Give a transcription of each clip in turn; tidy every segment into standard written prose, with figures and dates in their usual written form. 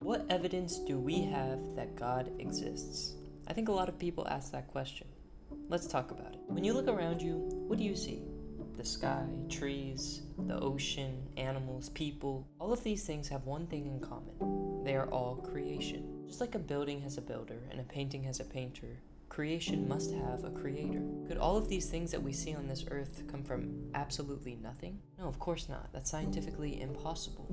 What evidence do we have that God exists? I think a lot of people ask that question. Let's talk about it. When you look around you, what do you see? The sky, trees, the ocean, animals, people. All of these things have one thing in common. They are all creation. Just like a building has a builder and a painting has a painter, creation must have a creator. Could all of these things that we see on this earth come from absolutely nothing? No, of course not. That's scientifically impossible.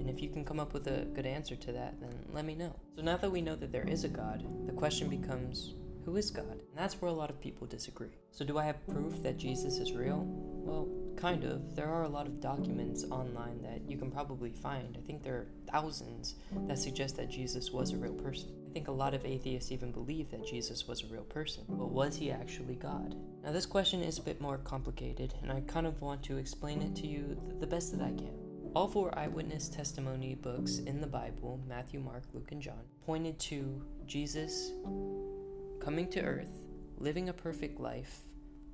And if you can come up with a good answer to that, then let me know. So now that we know that there is a God, the question becomes, who is God? And that's where a lot of people disagree. So do I have proof that Jesus is real? Well, kind of. There are a lot of documents online that you can probably find. I think there are thousands that suggest that Jesus was a real person. I think a lot of atheists even believe that Jesus was a real person. But was he actually God? Now this question is a bit more complicated, and I kind of want to explain it to you the best that I can. All 4 eyewitness testimony books in the Bible, Matthew, Mark, Luke, and John, pointed to Jesus coming to earth, living a perfect life,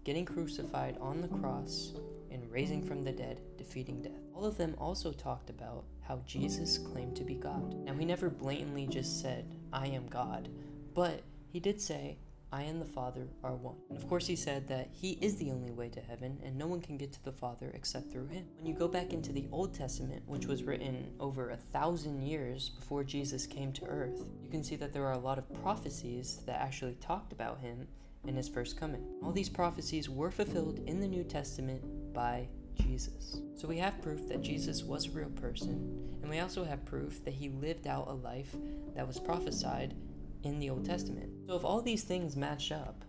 getting crucified on the cross, and raising from the dead, defeating death. All of them also talked about how Jesus claimed to be God. Now, he never blatantly just said, I am God, but he did say, I and the Father are one. And of course he said that he is the only way to heaven and no one can get to the Father except through him. When you go back into the Old Testament, which was written over 1,000 years before Jesus came to earth, you can see that there are a lot of prophecies that actually talked about him in his first coming. All these prophecies were fulfilled in the New Testament by Jesus. So we have proof that Jesus was a real person, and we also have proof that he lived out a life that was prophesied in the Old Testament. So if all these things match up,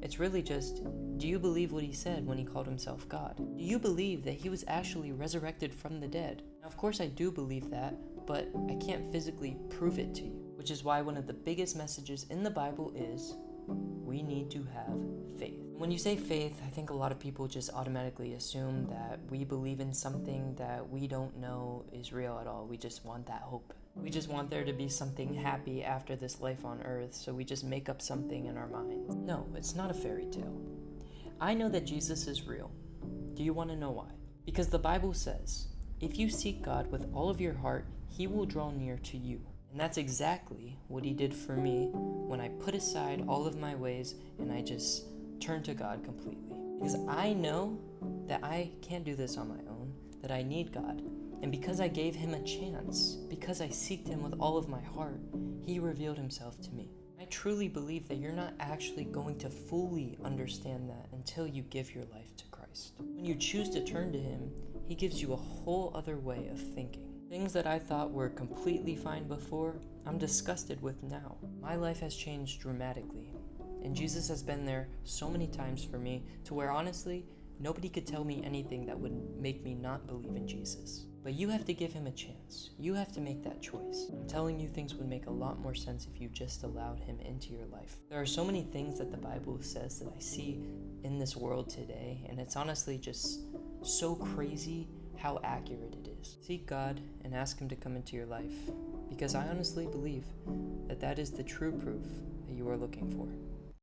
it's really just, do you believe what he said when he called himself God? Do you believe that he was actually resurrected from the dead? Now, of course I do believe that, but I can't physically prove it to you, which is why one of the biggest messages in the Bible is, we need to have faith. When you say faith, I think a lot of people just automatically assume that we believe in something that we don't know is real at all. We just want that hope. We just want there to be something happy after this life on earth, so we just make up something in our minds. No, it's not a fairy tale. I know that Jesus is real. Do you want to know why? Because the Bible says, if you seek God with all of your heart, he will draw near to you. And that's exactly what he did for me when I put aside all of my ways and I just turned to God completely. Because I know that I can't do this on my own, that I need God. And because I gave him a chance, because I seeked him with all of my heart, he revealed himself to me. I truly believe that you're not actually going to fully understand that until you give your life to Christ. When you choose to turn to him, he gives you a whole other way of thinking. Things that I thought were completely fine before, I'm disgusted with now. My life has changed dramatically, and Jesus has been there so many times for me to where honestly, nobody could tell me anything that would make me not believe in Jesus. But you have to give him a chance. You have to make that choice. I'm telling you, things would make a lot more sense if you just allowed him into your life. There are so many things that the Bible says that I see in this world today, and it's honestly just so crazy how accurate it is. Seek God and ask him to come into your life, because I honestly believe that that is the true proof that you are looking for.